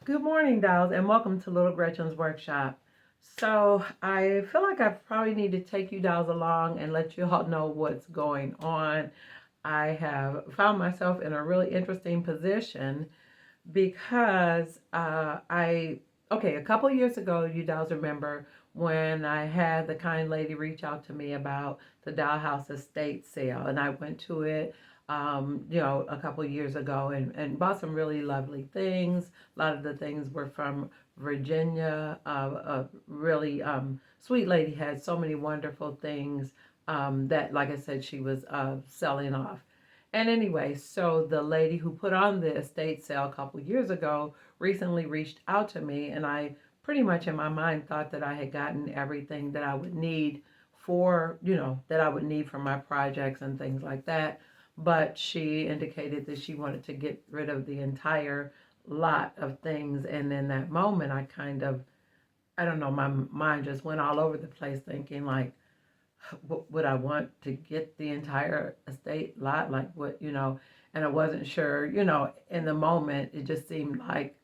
Good morning, dolls, and welcome to Little Gretchen's workshop. So I feel like I probably need to take you dolls along and let you all know what's going on. I have found myself in a really interesting position because a couple years ago, you dolls remember when I had the kind lady reach out to me about the Dollhouse Estate Sale, and I went to it a couple years ago and bought some really lovely things. A lot of the things were from Virginia. A really sweet lady had so many wonderful things that, like I said, she was selling off. And anyway, so the lady who put on the estate sale a couple years ago recently reached out to me, and I pretty much in my mind thought that I had gotten everything that I would need that I would need for my projects and things like that. But she indicated that she wanted to get rid of the entire lot of things. And in that moment, I don't know, my mind just went all over the place thinking like, would I want to get the entire estate lot? Like what, and I wasn't sure, in the moment, it just seemed like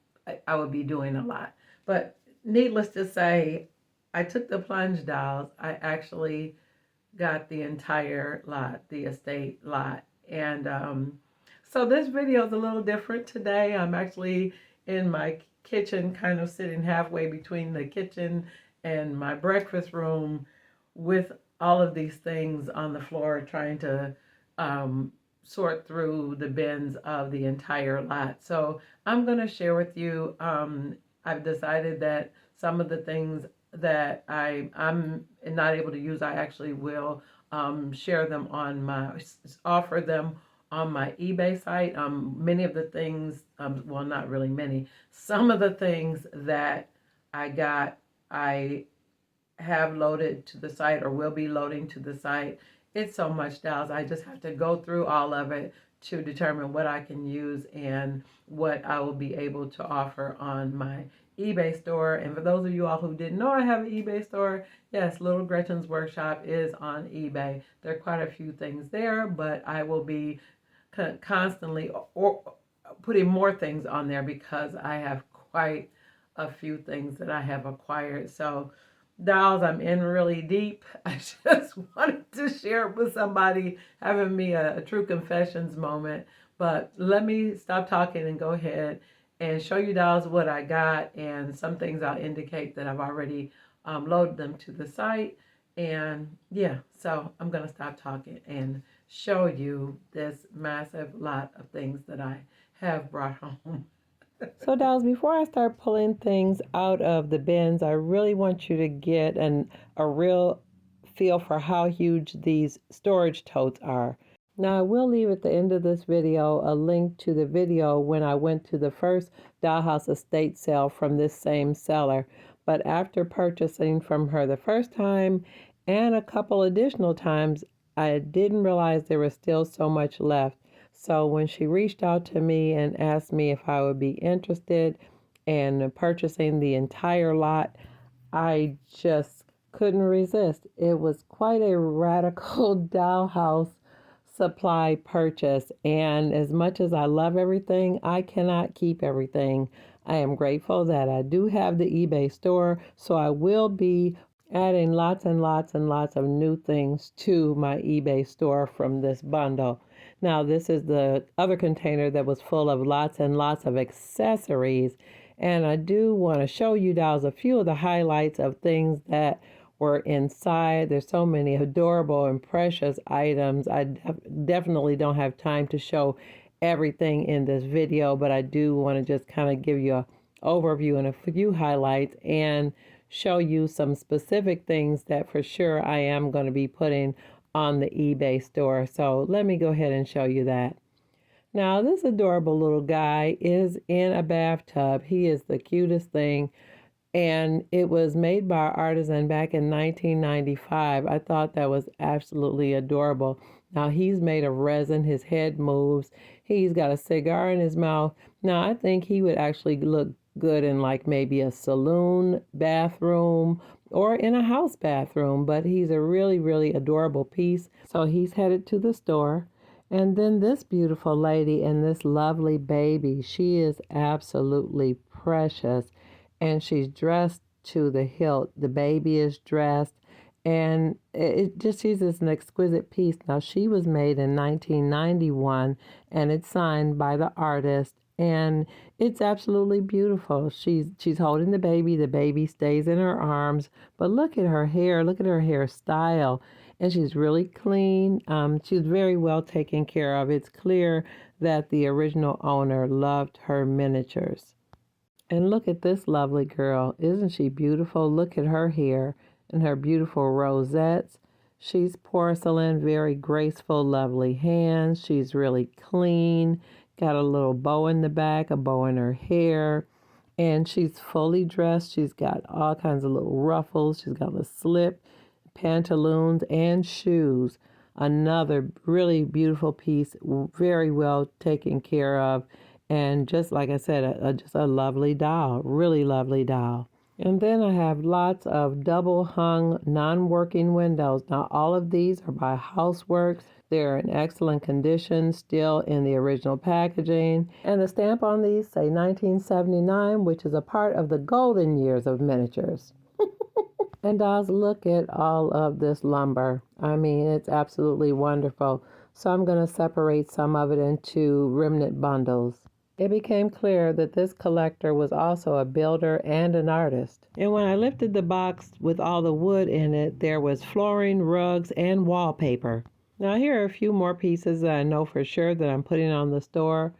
I would be doing a lot. But needless to say, I took the plunge, dolls. I actually got the entire lot, the estate lot. And so this video is a little different today. I'm actually in my kitchen, kind of sitting halfway between the kitchen and my breakfast room with all of these things on the floor, trying to sort through the bins of the entire lot. So I'm going to share with you, I've decided that some of the things that I'm not able to use, I actually will share them offer them on my eBay site. Many of the things, well, not really many, some of the things that I got, I have loaded to the site or will be loading to the site. It's so much, dolls. I just have to go through all of it to determine what I can use and what I will be able to offer on my eBay store. And for those of you all who didn't know I have an eBay store, yes, Little Gretchen's Workshop is on eBay. There are quite a few things there, but I will be constantly putting more things on there because I have quite a few things that I have acquired. So dolls, I'm in really deep. I just wanted to share it with somebody, having me a true confessions moment. But let me stop talking and go ahead and show you, dolls, what I got, and some things I'll indicate that I've already loaded them to the site. And yeah, so I'm going to stop talking and show you this massive lot of things that I have brought home. So, dolls, before I start pulling things out of the bins, I really want you to get a real feel for how huge these storage totes are. Now, I will leave at the end of this video a link to the video when I went to the first Dollhouse estate sale from this same seller. But after purchasing from her the first time and a couple additional times, I didn't realize there was still so much left. So when she reached out to me and asked me if I would be interested in purchasing the entire lot, I just couldn't resist. It was quite a radical dollhouse supply purchase. And as much as I love everything, I cannot keep everything. I am grateful that I do have the eBay store, so I will be adding lots and lots and lots of new things to my eBay store from this bundle. Now, this is the other container that was full of lots and lots of accessories. And I do want to show you dolls a few of the highlights of things that were inside. There's so many adorable and precious items. I definitely don't have time to show everything in this video, but I do want to just kind of give you an overview and a few highlights and show you some specific things that for sure I am going to be putting on the eBay store. So let me go ahead and show you that. Now, this adorable little guy is in a bathtub. He is the cutest thing, and it was made by an artisan back in 1995. I thought that was absolutely adorable. Now, he's made of resin. His head moves. He's got a cigar in his mouth. Now, I think he would actually look good in like maybe a saloon bathroom or in a house bathroom, but he's a really, really adorable piece. So he's headed to the store. And then this beautiful lady and this lovely baby, she is absolutely precious. And she's dressed to the hilt. The baby is dressed. And it just, she's just an exquisite piece. Now, she was made in 1991, and it's signed by the artist. And it's absolutely beautiful. She's holding the baby. The baby stays in her arms. But look at her hair. Look at her hairstyle. And she's really clean. She's very well taken care of. It's clear that the original owner loved her miniatures. And look at this lovely girl. Isn't she beautiful? Look at her hair and her beautiful rosettes. She's porcelain, very graceful, lovely hands. She's really clean. Got a little bow in the back, a bow in her hair. And she's fully dressed. She's got all kinds of little ruffles. She's got a slip, pantaloons, and shoes. Another really beautiful piece, very well taken care of. And just like I said, just a lovely doll, really lovely doll. And then I have lots of double hung non-working windows. Now all of these are by Houseworks. They're in excellent condition, still in the original packaging. And the stamp on these say 1979, which is a part of the golden years of miniatures. And dolls, look at all of this lumber. I mean, it's absolutely wonderful. So I'm going to separate some of it into remnant bundles. It became clear that this collector was also a builder and an artist. And when I lifted the box with all the wood in it, there was flooring, rugs, and wallpaper. Now here are a few more pieces that I know for sure that I'm putting on the store.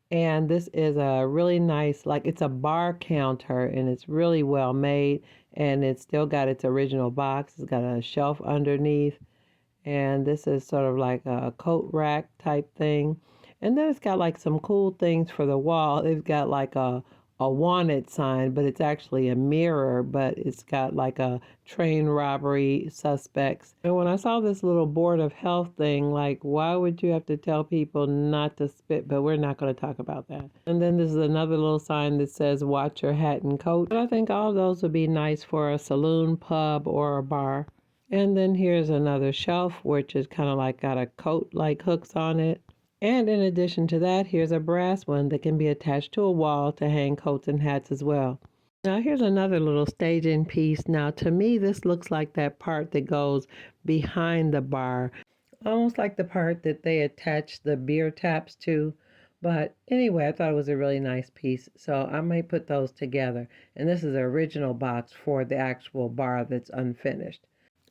And this is a really nice, like it's a bar counter, and it's really well made, and it's still got its original box. It's got a shelf underneath, and this is sort of like a coat rack type thing. And then it's got like some cool things for the wall. It's got like a wanted sign, but it's actually a mirror, but it's got like a train robbery suspects. And when I saw this little board of health thing, like, why would you have to tell people not to spit? But we're not going to talk about that. And then this is another little sign that says, watch your hat and coat. But I think all of those would be nice for a saloon, pub, or a bar. And then here's another shelf, which is kind of like got a coat like hooks on it. And in addition to that, here's a brass one that can be attached to a wall to hang coats and hats as well. Now here's another little staging piece. Now to me, this looks like that part that goes behind the bar, almost like the part that they attach the beer taps to. But anyway, I thought it was a really nice piece, so I might put those together. And this is the original box for the actual bar that's unfinished.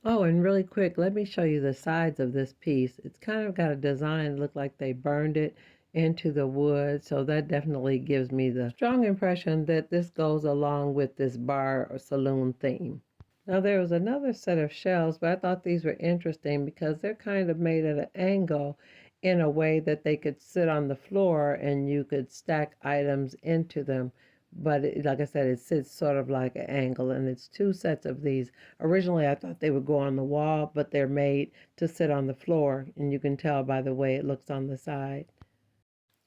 Oh, and really quick, let me show you the sides of this piece. It's kind of got a design, look like they burned it into the wood, so that definitely gives me the strong impression that this goes along with this bar or saloon theme. Now there was another set of shelves, but I thought these were interesting because they're kind of made at an angle in a way that they could sit on the floor and you could stack items into them. But like I said, it sits sort of like an angle, and it's two sets of these. Originally, I thought they would go on the wall, but they're made to sit on the floor, and you can tell by the way it looks on the side.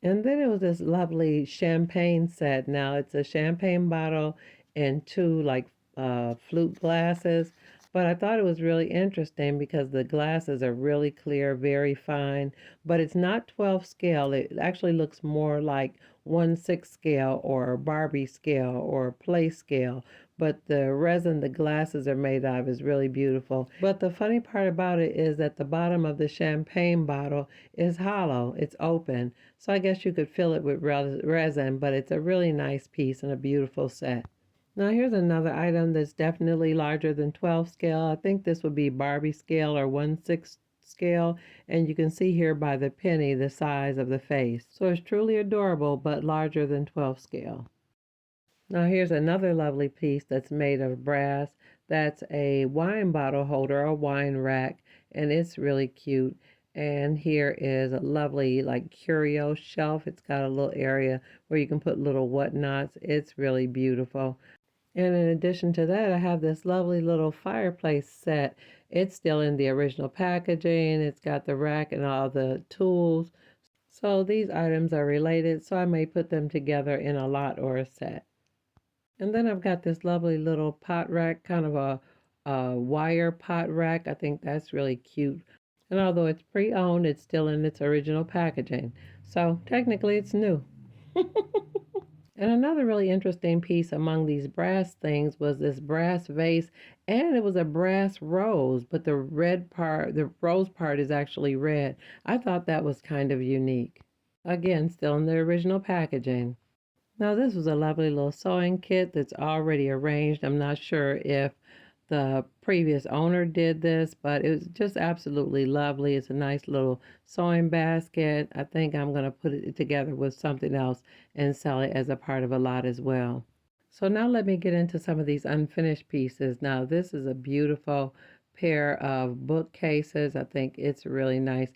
And then it was this lovely champagne set. Now it's a champagne bottle and two like flute glasses. But I thought it was really interesting because the glasses are really clear, very fine. But it's not 12 scale. It actually looks more like 1/6 scale or Barbie scale or play scale. But the resin the glasses are made of is really beautiful. But the funny part about it is that the bottom of the champagne bottle is hollow. It's open. So I guess you could fill it with resin, but it's a really nice piece and a beautiful set. Now here's another item that's definitely larger than 12 scale. I think this would be Barbie scale or 1/6 scale, and you can see here by the penny the size of the face. So it's truly adorable, but larger than 12 scale. Now here's another lovely piece that's made of brass. That's a wine bottle holder, a wine rack, and it's really cute. And here is a lovely like curio shelf. It's got a little area where you can put little whatnots. It's really beautiful. And in addition to that, I have this lovely little fireplace set. It's still in the original packaging. It's got the rack and all the tools. So these items are related, so I may put them together in a lot or a set. And then I've got this lovely little pot rack, kind of a wire pot rack. I think that's really cute. And although it's pre-owned, it's still in its original packaging. So technically it's new. And another really interesting piece among these brass things was this brass vase, and it was a brass rose, but the red part, the rose part is actually red. I thought that was kind of unique. Again, still in the original packaging. Now, this was a lovely little sewing kit that's already arranged. I'm not sure if the previous owner did this, but it was just absolutely lovely. It's a nice little sewing basket. I think I'm going to put it together with something else and sell it as a part of a lot as well. So now let me get into some of these unfinished pieces. Now, this is a beautiful pair of bookcases. I think it's really nice.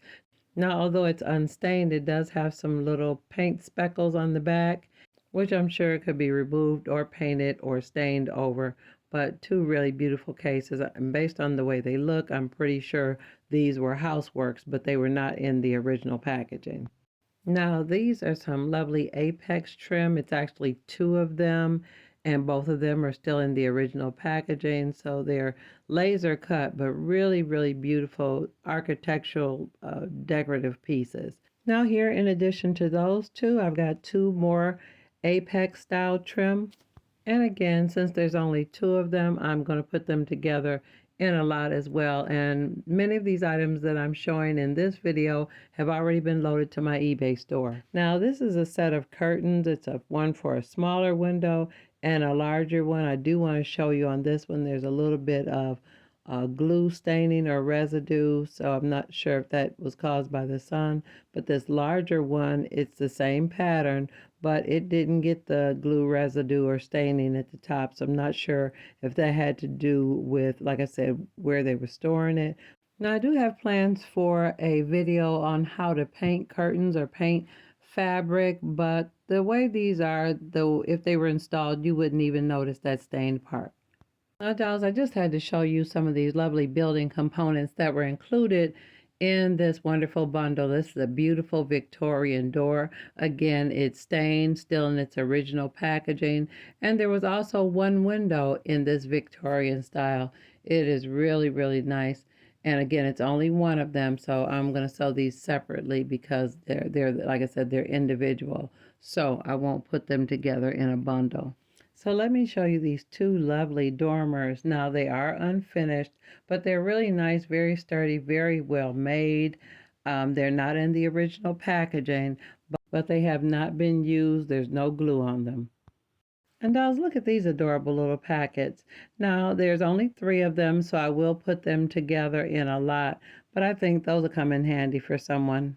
Now, although it's unstained, it does have some little paint speckles on the back, which I'm sure could be removed or painted or stained over. But two really beautiful cases. And based on the way they look, I'm pretty sure these were houseworks, but they were not in the original packaging. Now, these are some lovely Apex trim. It's actually two of them, and both of them are still in the original packaging. So they're laser cut, but really, really beautiful architectural decorative pieces. Now, here, in addition to those two, I've got two more Apex style trim. And again, since there's only two of them, I'm going to put them together in a lot as well. And many of these items that I'm showing in this video have already been loaded to my eBay store. Now, this is a set of curtains. It's one for a smaller window and a larger one. I do want to show you on this one, there's a little bit of glue staining or residue, so I'm not sure if that was caused by the sun. But this larger one, it's the same pattern, but it didn't get the glue residue or staining at the top, so I'm not sure if that had to do with, like I said, where they were storing it. Now, I do have plans for a video on how to paint curtains or paint fabric, but the way these are, though, if they were installed, you wouldn't even notice that stained part. Now, dolls, I just had to show you some of these lovely building components that were included in this wonderful bundle. This is a beautiful Victorian door. Again, it's stained, still in its original packaging. And there was also one window in this Victorian style. It is really, really nice. And again, it's only one of them, so I'm going to sell these separately because they're like I said, they're individual. So I won't put them together in a bundle. So let me show you these two lovely dormers. Now, they are unfinished, but they're really nice, very sturdy, very well made. They're not in the original packaging, but they have not been used. There's no glue on them. And dolls, look at these adorable little packets. Now, there's only three of them, so I will put them together in a lot, but I think those will come in handy for someone.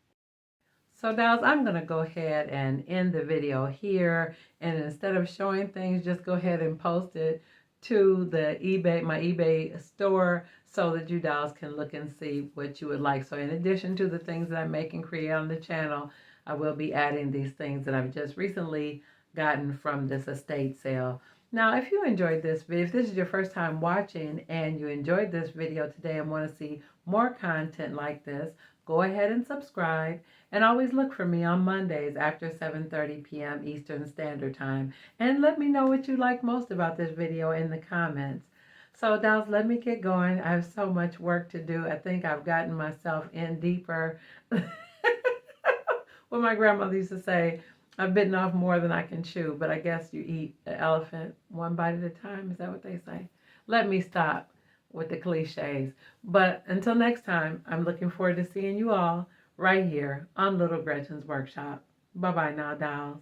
So dolls, I'm going to go ahead and end the video here. And instead of showing things, just go ahead and post it to the my eBay store so that you dolls can look and see what you would like. So in addition to the things that I make and create on the channel, I will be adding these things that I've just recently gotten from this estate sale. Now, if you enjoyed this video, if this is your first time watching and you enjoyed this video today and want to see more content like this, go ahead and subscribe. And always look for me on Mondays after 7:30 p.m. Eastern Standard Time. And let me know what you like most about this video in the comments. So, dolls, let me get going. I have so much work to do. I think I've gotten myself in deeper. What my grandmother used to say, I've bitten off more than I can chew, but I guess you eat an elephant one bite at a time. Is that what they say? Let me stop with the cliches. But until next time, I'm looking forward to seeing you all right here on Little Gretchen's Workshop. Bye-bye now, dolls.